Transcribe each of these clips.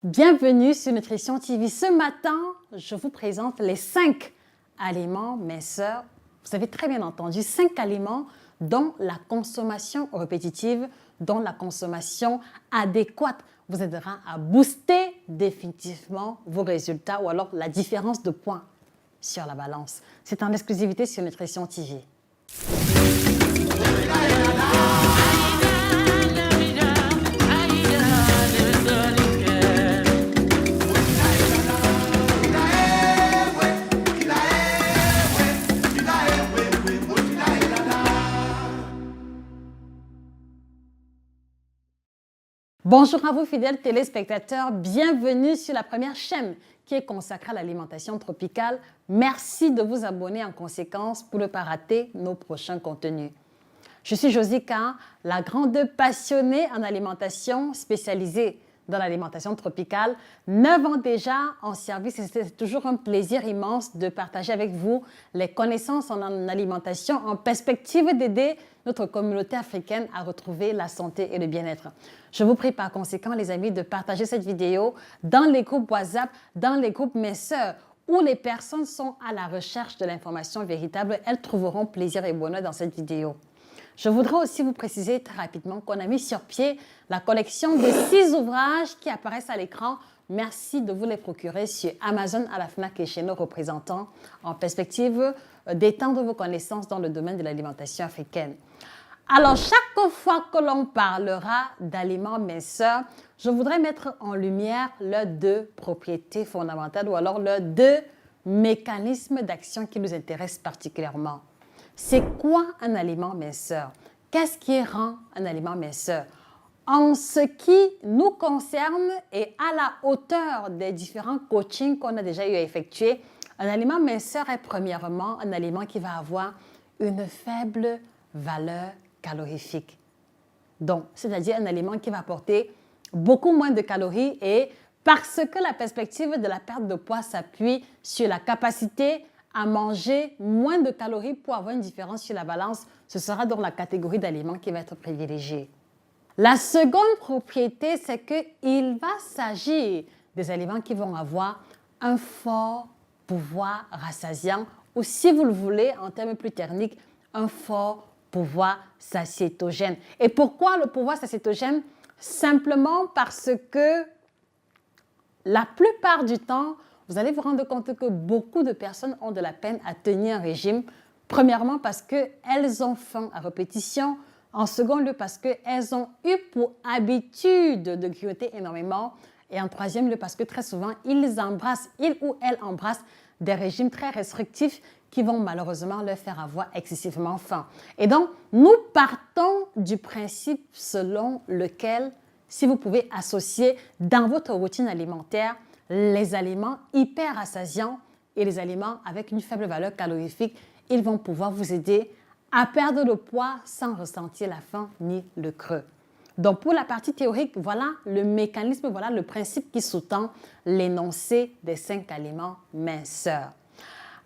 Bienvenue sur Nutrition TV. Ce matin, je vous présente les 5 aliments minceurs. Vous avez très bien entendu, 5 aliments dont la consommation répétitive, dont la consommation adéquate vous aidera à booster définitivement vos résultats ou alors la différence de points sur la balance. C'est en exclusivité sur Nutrition TV. Bonjour à vous fidèles téléspectateurs, bienvenue sur la première chaîne qui est consacrée à l'alimentation tropicale. Merci de vous abonner en conséquence pour ne pas rater nos prochains contenus. Je suis Josica, la grande passionnée en alimentation spécialisée dans l'alimentation tropicale. 9 ans déjà en service et c'est toujours un plaisir immense de partager avec vous les connaissances en alimentation en perspective d'aider notre communauté africaine à retrouver la santé et le bien-être. Je vous prie par conséquent, les amis, de partager cette vidéo dans les groupes WhatsApp, dans les groupes Messeurs, où les personnes sont à la recherche de l'information véritable. Elles trouveront plaisir et bonheur dans cette vidéo. Je voudrais aussi vous préciser très rapidement qu'on a mis sur pied la collection de 6 ouvrages qui apparaissent à l'écran. Merci de vous les procurer sur Amazon, à la FNAC et chez nos représentants en perspective d'étendre vos connaissances dans le domaine de l'alimentation africaine. Alors, chaque fois que l'on parlera d'aliments minceurs, je voudrais mettre en lumière leurs 2 propriétés fondamentales ou alors leurs 2 mécanismes d'action qui nous intéressent particulièrement. C'est quoi un aliment minceur? Qu'est-ce qui rend un aliment minceur? En ce qui nous concerne et à la hauteur des différents coachings qu'on a déjà eu à effectuer, un aliment minceur est premièrement un aliment qui va avoir une faible valeur calorifique. Donc, c'est-à-dire un aliment qui va apporter beaucoup moins de calories et parce que la perspective de la perte de poids s'appuie sur la capacité à manger moins de calories pour avoir une différence sur la balance, ce sera donc la catégorie d'aliments qui va être privilégiée. La seconde propriété, c'est qu'il va s'agir des aliments qui vont avoir un fort pouvoir rassasiant ou, si vous le voulez, en termes plus techniques, un fort pouvoir satiétogène. Et pourquoi le pouvoir satiétogène? Simplement parce que la plupart du temps, vous allez vous rendre compte que beaucoup de personnes ont de la peine à tenir un régime. Premièrement, parce qu'elles ont faim à répétition. En second lieu, parce qu'elles ont eu pour habitude de grignoter énormément. Et en troisième lieu, parce que très souvent, ils ou elles embrassent des régimes très restrictifs qui vont malheureusement leur faire avoir excessivement faim. Et donc, nous partons du principe selon lequel, si vous pouvez associer dans votre routine alimentaire les aliments hyper rassasiants et les aliments avec une faible valeur calorifique, ils vont pouvoir vous aider à perdre le poids sans ressentir la faim ni le creux. Donc, pour la partie théorique, voilà le mécanisme, voilà le principe qui sous-tend l'énoncé des 5 aliments minceurs.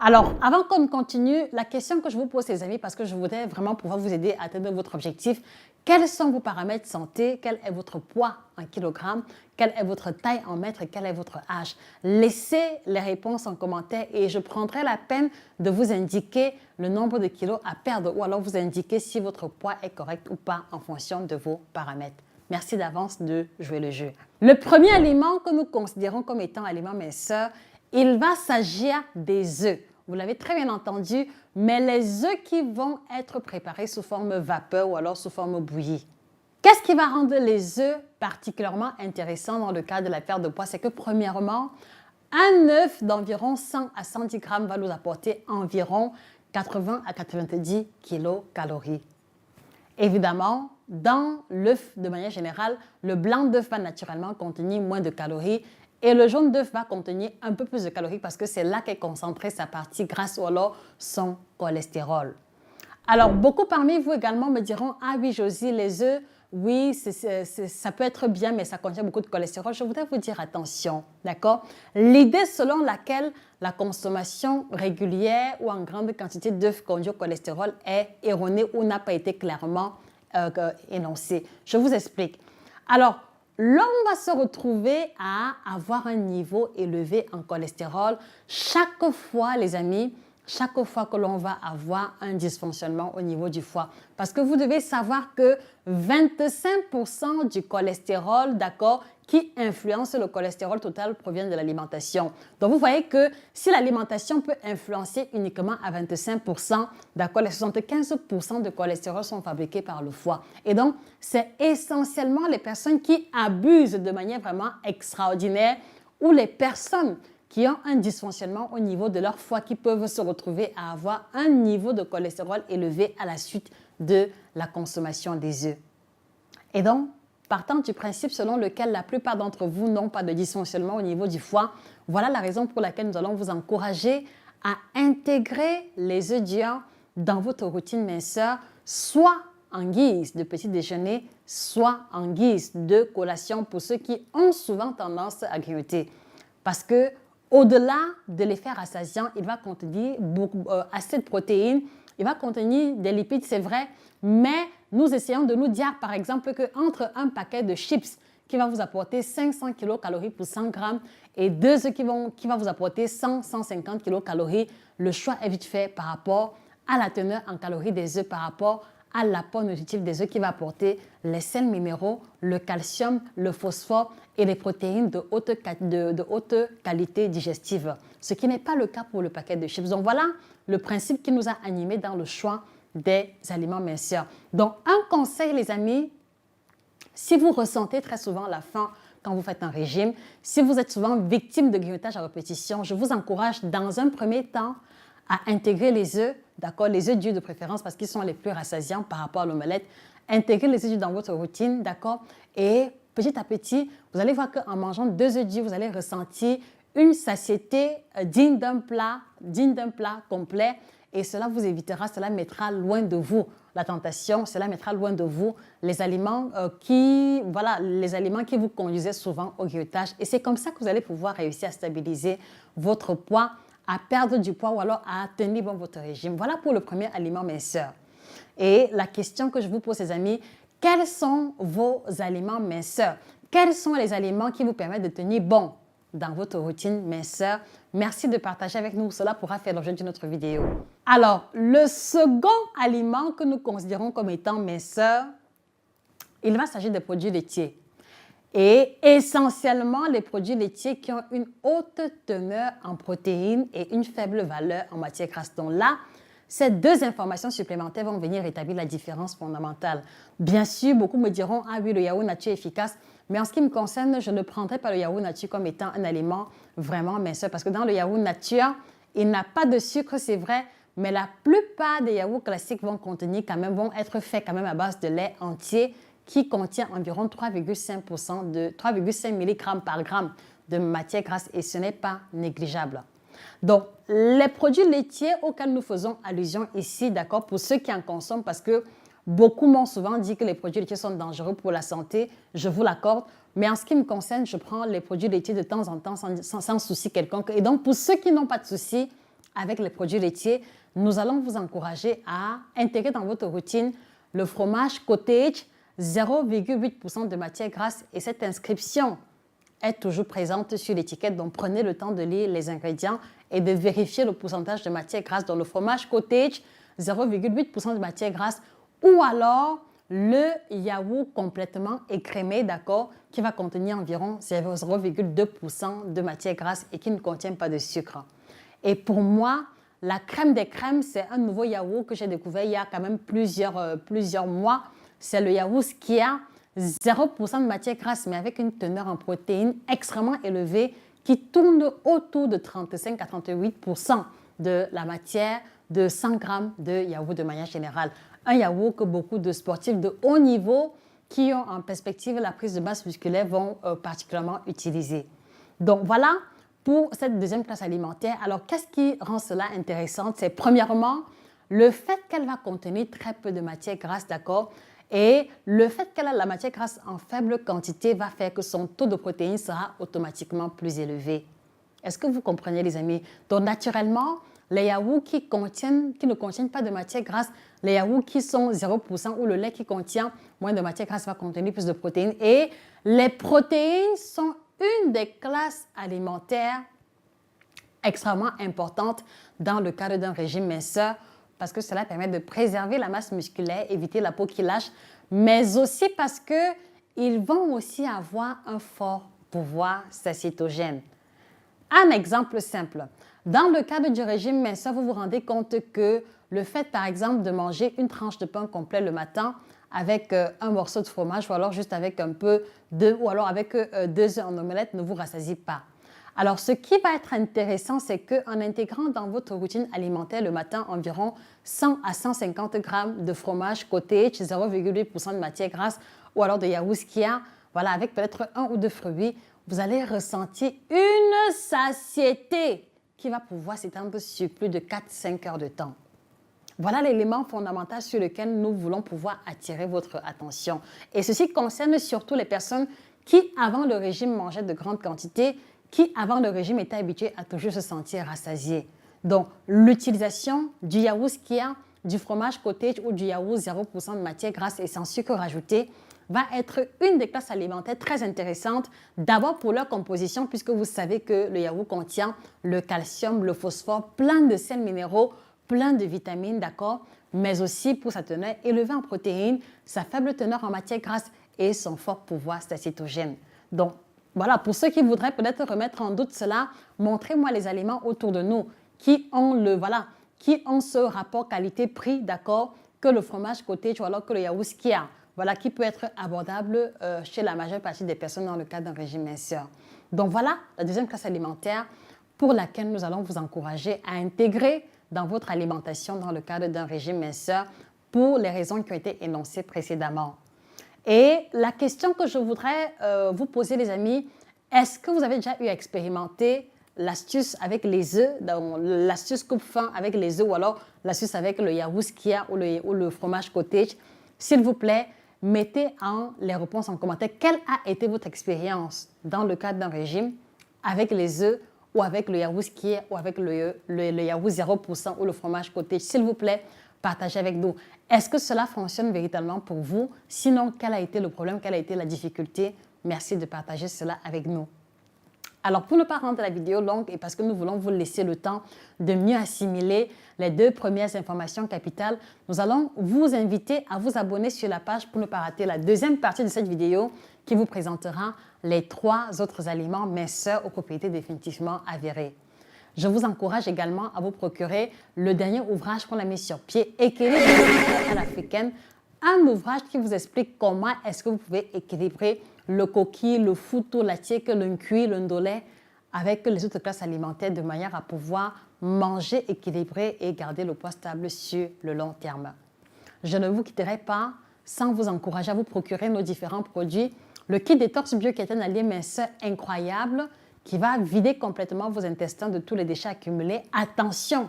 Alors, avant qu'on continue, la question que je vous pose, les amis, parce que je voudrais vraiment pouvoir vous aider à atteindre votre objectif, quels sont vos paramètres santé? Quel est votre poids en kilogrammes? Quelle est votre taille en mètres? Quel est votre âge? Laissez les réponses en commentaire et je prendrai la peine de vous indiquer le nombre de kilos à perdre ou alors vous indiquer si votre poids est correct ou pas en fonction de vos paramètres. Merci d'avance de jouer le jeu. Le premier aliment que nous considérons comme étant aliment minceur, il va s'agir des œufs. Vous l'avez très bien entendu, mais les œufs qui vont être préparés sous forme vapeur ou alors sous forme bouillie. Qu'est-ce qui va rendre les œufs particulièrement intéressants dans le cas de la perte de poids? C'est que premièrement, un œuf d'environ 100 à 110 grammes va nous apporter environ 80 à 90 kilocalories. Évidemment, dans l'œuf, de manière générale, le blanc d'œuf va naturellement contenir moins de calories et le jaune d'œuf va contenir un peu plus de calories parce que c'est là qu'est concentrée sa partie grasse ou alors son cholestérol. Alors, beaucoup parmi vous également me diront « Ah oui, Josie, les œufs, oui, ça peut être bien, mais ça contient beaucoup de cholestérol. » Je voudrais vous dire attention, d'accord? L'idée selon laquelle la consommation régulière ou en grande quantité d'œufs conduit au cholestérol est erronée ou n'a pas été clairement énoncée. Je vous explique. Alors, l'homme va se retrouver à avoir un niveau élevé en cholestérol chaque fois, les amis, chaque fois que l'on va avoir un dysfonctionnement au niveau du foie. Parce que vous devez savoir que 25% du cholestérol, d'accord, qui influence le cholestérol total provient de l'alimentation. Donc, vous voyez que si l'alimentation peut influencer uniquement à 25%, d'accord, les 75% de cholestérol sont fabriqués par le foie. Et donc, c'est essentiellement les personnes qui abusent de manière vraiment extraordinaire ou les personnes qui ont un dysfonctionnement au niveau de leur foie qui peuvent se retrouver à avoir un niveau de cholestérol élevé à la suite de la consommation des œufs. Et donc, partant du principe selon lequel la plupart d'entre vous n'ont pas de dysfonctionnement au niveau du foie, voilà la raison pour laquelle nous allons vous encourager à intégrer les œufs durs dans votre routine minceur, soit en guise de petit déjeuner, soit en guise de collation pour ceux qui ont souvent tendance à grignoter. Parce que au-delà de l'effet rassasiant, il va contenir assez de protéines, il va contenir des lipides, c'est vrai, mais nous essayons de nous dire, par exemple, qu'entre un paquet de chips qui va vous apporter 500 kcal pour 100 grammes et deux œufs qui va vous apporter 100-150 kcal, le choix est vite fait par rapport à la teneur en calories des œufs, par rapport à l'apport nutritif des œufs qui va apporter les sels minéraux, le calcium, le phosphore et les protéines de haute qualité digestive, ce qui n'est pas le cas pour le paquet de chips. Donc voilà le principe qui nous a animés dans le choix des aliments minceurs. Donc un conseil les amis, si vous ressentez très souvent la faim quand vous faites un régime, si vous êtes souvent victime de grignotage à répétition, je vous encourage dans un premier temps à intégrer les œufs, d'accord, les œufs durs de préférence parce qu'ils sont les plus rassasiants par rapport à l'omelette. Intégrer les œufs durs dans votre routine, d'accord, et petit à petit, vous allez voir qu'en mangeant 2 œufs durs, vous allez ressentir une satiété digne d'un plat complet et cela vous évitera, cela mettra loin de vous la tentation, cela mettra loin de vous les aliments qui vous conduisaient souvent au grignotage et c'est comme ça que vous allez pouvoir réussir à stabiliser votre poids, à perdre du poids ou alors à tenir bon votre régime. Voilà pour le premier aliment minceur. Et la question que je vous pose, les amis, quels sont vos aliments minceurs? Quels sont les aliments qui vous permettent de tenir bon dans votre routine minceur? Merci de partager avec nous, cela pourra faire l'objet d'une autre vidéo. Alors, le second aliment que nous considérons comme étant minceur, il va s'agir des produits laitiers. Et essentiellement les produits laitiers qui ont une haute teneur en protéines et une faible valeur en matière grasse. Donc là, ces deux informations supplémentaires vont venir établir la différence fondamentale. Bien sûr, beaucoup me diront « Ah oui, le yaourt nature est efficace », mais en ce qui me concerne, je ne prendrai pas le yaourt nature comme étant un aliment vraiment minceur parce que dans le yaourt nature, il n'a pas de sucre, c'est vrai, mais la plupart des yaourts classiques vont être faits quand même à base de lait entier qui contient environ 3,5 mg par gramme de matière grasse et ce n'est pas négligeable. Donc, les produits laitiers auxquels nous faisons allusion ici, d'accord, pour ceux qui en consomment, parce que beaucoup m'ont souvent dit que les produits laitiers sont dangereux pour la santé, je vous l'accorde, mais en ce qui me concerne, je prends les produits laitiers de temps en temps sans souci quelconque. Et donc, pour ceux qui n'ont pas de souci avec les produits laitiers, nous allons vous encourager à intégrer dans votre routine le fromage cottage, 0,8% de matière grasse et cette inscription est toujours présente sur l'étiquette. Donc, prenez le temps de lire les ingrédients et de vérifier le pourcentage de matière grasse dans le fromage cottage, 0,8% de matière grasse ou alors le yaourt complètement écrémé, d'accord, qui va contenir environ 0,2% de matière grasse et qui ne contient pas de sucre. Et pour moi, la crème des crèmes, c'est un nouveau yaourt que j'ai découvert il y a quand même plusieurs mois. C'est le yaourt Skia, 0% de matière grasse, mais avec une teneur en protéines extrêmement élevée qui tourne autour de 35 à 38% de la matière de 100 grammes de yaourt de manière générale. Un yaourt que beaucoup de sportifs de haut niveau qui ont en perspective la prise de masse musculaire vont particulièrement utiliser. Donc voilà pour cette deuxième classe alimentaire. Alors qu'est-ce qui rend cela intéressant? C'est premièrement le fait qu'elle va contenir très peu de matière grasse, d'accord? Et le fait qu'elle a la matière grasse en faible quantité va faire que son taux de protéines sera automatiquement plus élevé. Est-ce que vous comprenez, les amis? Donc, naturellement, les yaourts qui ne contiennent pas de matière grasse, les yaourts qui sont 0% ou le lait qui contient moins de matière grasse va contenir plus de protéines. Et les protéines sont une des classes alimentaires extrêmement importantes dans le cadre d'un régime minceur parce que cela permet de préserver la masse musculaire, éviter la peau qui lâche, mais aussi parce qu'ils vont aussi avoir un fort pouvoir satiétogène. Un exemple simple. Dans le cadre du régime minceur, vous vous rendez compte que le fait, par exemple, de manger une tranche de pain complet le matin avec un morceau de fromage ou alors juste avec un peu ou alors avec 2 œufs en omelette ne vous rassasie pas. Alors, ce qui va être intéressant, c'est qu'en intégrant dans votre routine alimentaire le matin environ 100 à 150 grammes de fromage cottage, 0,8% de matière grasse ou alors de yaourt skyr, voilà, avec peut-être 1 ou 2 fruits, vous allez ressentir une satiété qui va pouvoir s'étendre sur plus de 4-5 heures de temps. Voilà l'élément fondamental sur lequel nous voulons pouvoir attirer votre attention. Et ceci concerne surtout les personnes qui, avant le régime, mangeaient de grandes quantités, qui, avant le régime, étaient habituées à toujours se sentir rassasiées. Donc, l'utilisation du yaourt skyr, du fromage cottage ou du yaourt 0% de matière grasse et sans sucre rajouté va être une des classes alimentaires très intéressantes, d'abord pour leur composition, puisque vous savez que le yaourt contient le calcium, le phosphore, plein de sels minéraux, plein de vitamines, d'accord, mais aussi pour sa teneur élevée en protéines, sa faible teneur en matière grasse et son fort pouvoir satiétogène. Donc, voilà, pour ceux qui voudraient peut-être remettre en doute cela, montrez-moi les aliments autour de nous qui ont ce rapport qualité-prix, d'accord, que le fromage cottage ou alors que le yaourt skyr. Voilà, qui peut être abordable chez la majeure partie des personnes dans le cadre d'un régime minceur. Donc voilà la deuxième classe alimentaire pour laquelle nous allons vous encourager à intégrer dans votre alimentation dans le cadre d'un régime minceur pour les raisons qui ont été énoncées précédemment. Et la question que je voudrais vous poser, les amis, est-ce que vous avez déjà eu à expérimenter l'astuce avec les œufs, l'astuce coupe-faim avec les œufs ou alors l'astuce avec le yaourt skyr ou le fromage cottage? S'il vous plaît, mettez les réponses en commentaire. Quelle a été votre expérience dans le cadre d'un régime avec les œufs ou avec le yaourt skyr ou avec le yaourt 0% ou le fromage cottage? S'il vous plaît, partagez avec nous. Est-ce que cela fonctionne véritablement pour vous? Sinon, quel a été le problème? Quelle a été la difficulté? Merci de partager cela avec nous. Alors, pour ne pas rendre la vidéo longue et parce que nous voulons vous laisser le temps de mieux assimiler les 2 premières informations capitales, nous allons vous inviter à vous abonner sur la page pour ne pas rater la deuxième partie de cette vidéo qui vous présentera les 3 autres aliments minceurs aux propriétés définitivement avérées. Je vous encourage également à vous procurer le dernier ouvrage qu'on a mis sur pied, Équilibre à l'africaine, un ouvrage qui vous explique comment est-ce que vous pouvez équilibrer le coquille, le foutou, la tieke, le cuit, le ndolé avec les autres classes alimentaires de manière à pouvoir manger équilibré et garder le poids stable sur le long terme. Je ne vous quitterai pas sans vous encourager à vous procurer nos différents produits. Le kit détox bio qui est un allié minceur incroyable qui va vider complètement vos intestins de tous les déchets accumulés. Attention,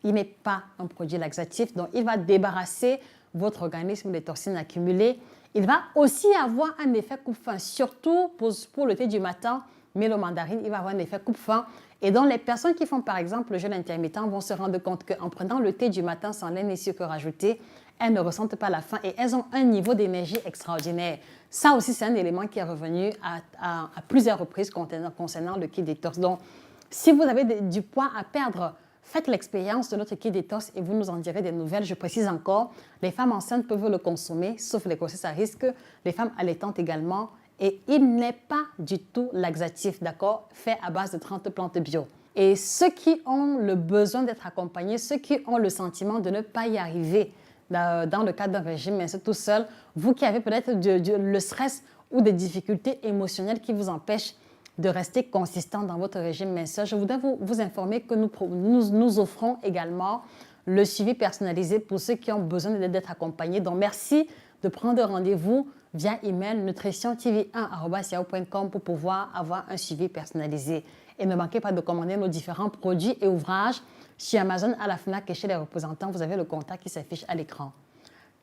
il n'est pas un produit laxatif, donc il va débarrasser votre organisme des toxines accumulées. Il va aussi avoir un effet coupe-faim, surtout pour le thé du matin, mais le mandarine, il va avoir un effet coupe-faim. Et donc, les personnes qui font par exemple le jeûne intermittent vont se rendre compte qu'en prenant le thé du matin sans lait ni sucre rajouté, elles ne ressentent pas la faim et elles ont un niveau d'énergie extraordinaire. Ça aussi, c'est un élément qui est revenu à plusieurs reprises concernant le kit détox. Donc, si vous avez du poids à perdre, faites l'expérience de notre kit détox et vous nous en direz des nouvelles. Je précise encore, les femmes enceintes peuvent le consommer, sauf les grossesses à risque, les femmes allaitantes également. Et il n'est pas du tout laxatif, d'accord, fait à base de 30 plantes bio. Et ceux qui ont le besoin d'être accompagnés, ceux qui ont le sentiment de ne pas y arriver dans le cadre d'un régime, mais c'est tout seul, vous qui avez peut-être le stress ou des difficultés émotionnelles qui vous empêchent de rester consistant dans votre régime minceur, je voudrais vous informer que nous offrons également le suivi personnalisé pour ceux qui ont besoin d'être accompagnés. Donc, merci de prendre rendez-vous via email nutritiontv1@yahoo.com pour pouvoir avoir un suivi personnalisé. Et ne manquez pas de commander nos différents produits et ouvrages chez Amazon, à la FNAC et chez les représentants. Vous avez le contact qui s'affiche à l'écran.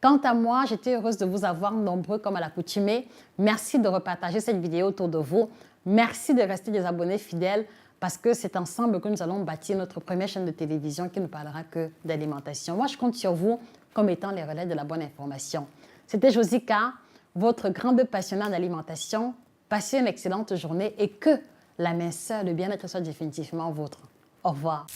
Quant à moi, j'étais heureuse de vous avoir nombreux comme à l'accoutumée. Merci de repartager cette vidéo autour de vous. Merci de rester des abonnés fidèles parce que c'est ensemble que nous allons bâtir notre première chaîne de télévision qui ne parlera que d'alimentation. Moi, je compte sur vous comme étant les relais de la bonne information. C'était Josica, votre grande passionnée en alimentation. Passez une excellente journée et que la minceur, le bien-être soit définitivement vôtre. Au revoir.